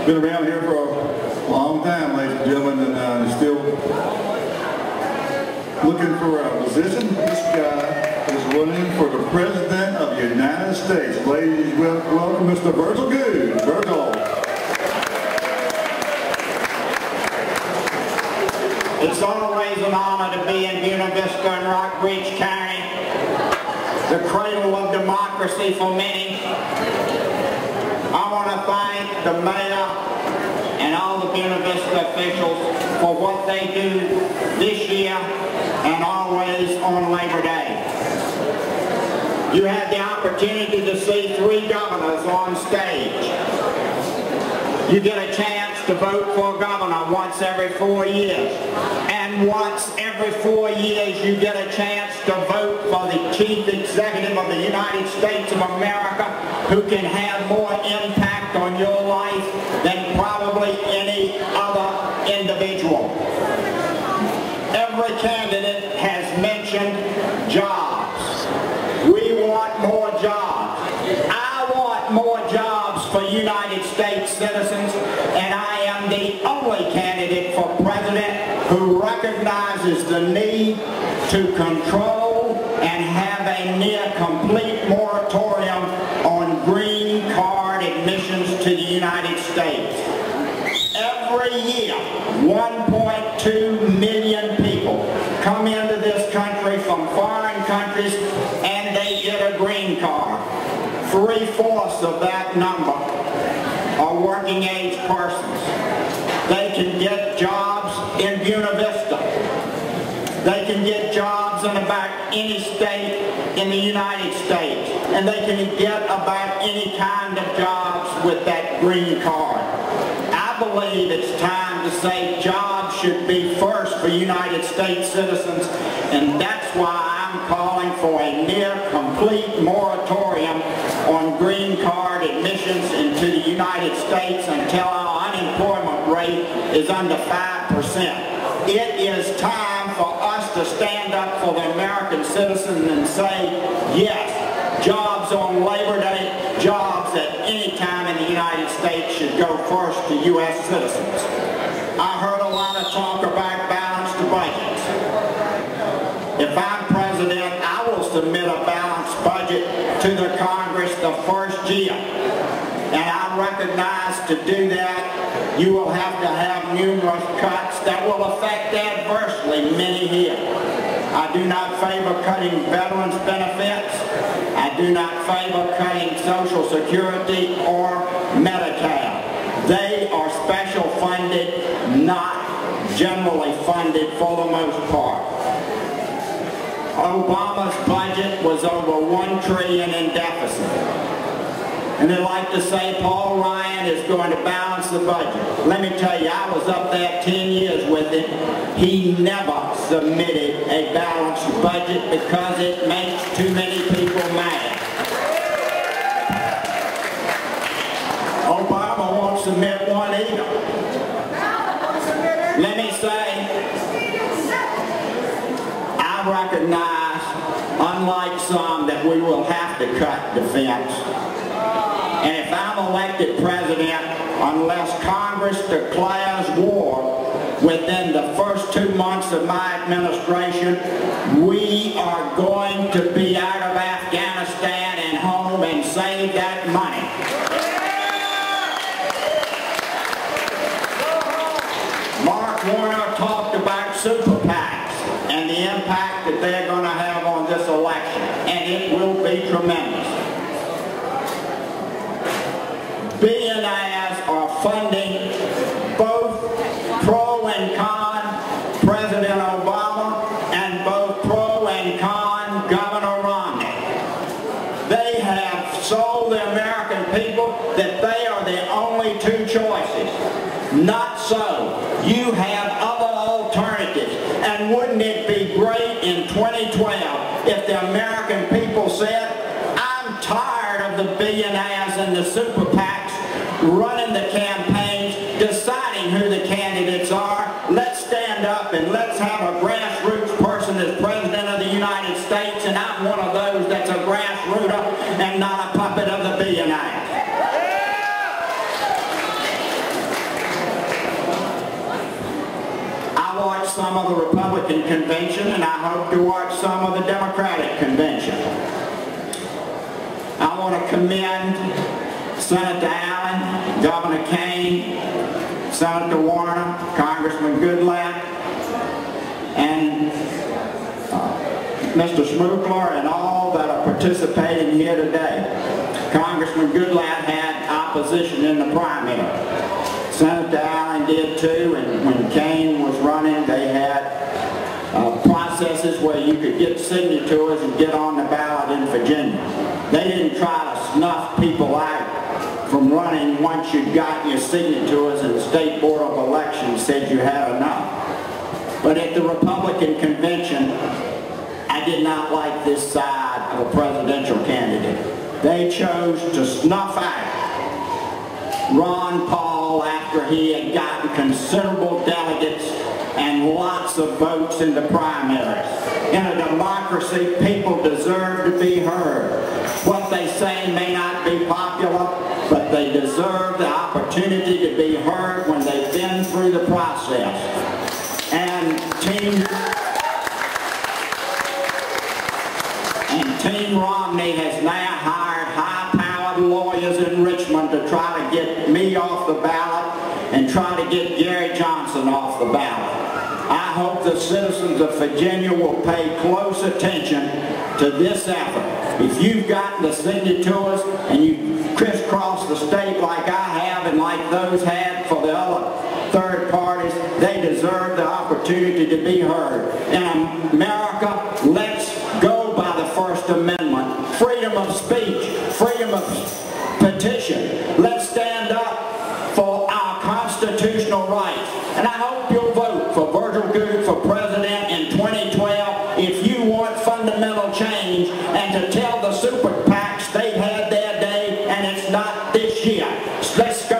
Been around here for a long time, ladies and gentlemen, and still looking for a position. This guy is running for the President of the United States. Ladies, welcome Mr. Virgil Goode. Virgil. It's always an honor to be in Buena Vista and Rock Ridge County, the cradle of democracy for many. I want to thank the mayor and all the Buena Vista officials for what they do this year and always on Labor Day. You had the opportunity to see 3 governors on stage. You get a chance to vote for a governor once every 4 years. And once every 4 years you get a chance to vote for the Chief Executive of the United States of America, who can have more impact on your life than probably any other individual. Every candidate has mentioned jobs. We want more jobs. I want more jobs for United States citizens, and I am the only candidate for president who recognizes the need to control and have a near complete moratorium on green card admissions to the United States. Every year, 1.2 million people come into this country from foreign countries and they get a green card. 3/4 of that number are working age persons. They can get jobs in Buena Vista. They can get jobs in about any state in the United States. And they can get about any kind of jobs with that green card. I believe it's time to say jobs should be first for United States citizens, and that's why I'm calling for a near complete moratorium on green card admissions into the United States until our unemployment rate is under 5%. It is time for us to stand up for the American citizen and say, yes, jobs on Labor Day, jobs at any time in the United States should go first to U.S. citizens. I heard a lot of talk about balanced budgets. If I'm president, I will submit a balanced budget to the Congress the first year. And I recognize to do that, you will have to have numerous cuts that will affect adversely many here. I do not favor cutting veterans benefits. I do not favor cutting Social Security or Medicare. They are special funded, not generally funded for the most part. Obama's budget was over $1 trillion in deficit. And they like to say Paul Ryan is going to balance the budget. Let me tell you, I was up there 10 years with him. He never submitted a balanced budget because it makes too many people mad. Obama won't submit one either. Let me say, I recognize, unlike some, that we will have to cut defense. And if I'm elected president, unless Congress declares war within the first 2 months of my administration, we are going to be out of Afghanistan and home and save that money. Mark Warner talked about super PACs and the impact that they're going to have on this election, and it will be tremendous. Billionaires are funding both pro and con President Obama and both pro and con Governor Romney. They have sold the American people that they are the only 2 choices. Not so. You have other alternatives. And wouldn't it be great in 2012 if the American people said, I'm tired of the billionaires and the super PACs running the campaigns, deciding who the candidates are. Let's stand up and let's have a grassroots person as President of the United States, and I'm one of those that's a grassrooter and not a puppet of the billionaires. some of the Republican convention, and I hope to watch some of the Democratic convention. I want to commend Senator Allen, Governor Kane, Senator Warner, Congressman Goode, and Mr. Schmookler, and all that are participating here today. Congressman Goode had opposition in the primary. Senator Allen did too, and when Kane was running, they had processes where you could get signatures and get on the ballot in Virginia. They didn't try to snuff people out from running once you got your signatures and the State Board of Elections said you had enough. But at the Republican convention, I did not like this side of a presidential candidate. They chose to snuff out Ron Paul after he had gotten considerable delegates and lots of votes in the primaries. In a democracy, people deserve to be heard. What they say may not be popular, but they deserve the opportunity to be heard when they've been through the process. And Team Romney has now hired high-powered lawyers in Richmond to try to get me off the ballot and try to get Gary Johnson off the ballot. I hope the citizens of Virginia will pay close attention to this effort. If you've gotten the signatures and you crisscross the state like I have and like those had for the other third parties, they deserve the opportunity to be heard. In America, let's go by the First Amendment. Freedom of speech, freedom of petition. Let's stand up for our constitutional rights. And I hope you'll vote for Virgil Goode for president in 2012 if you want fundamental change and to tell the super PACs they've had their day and it's not this year. Let's go.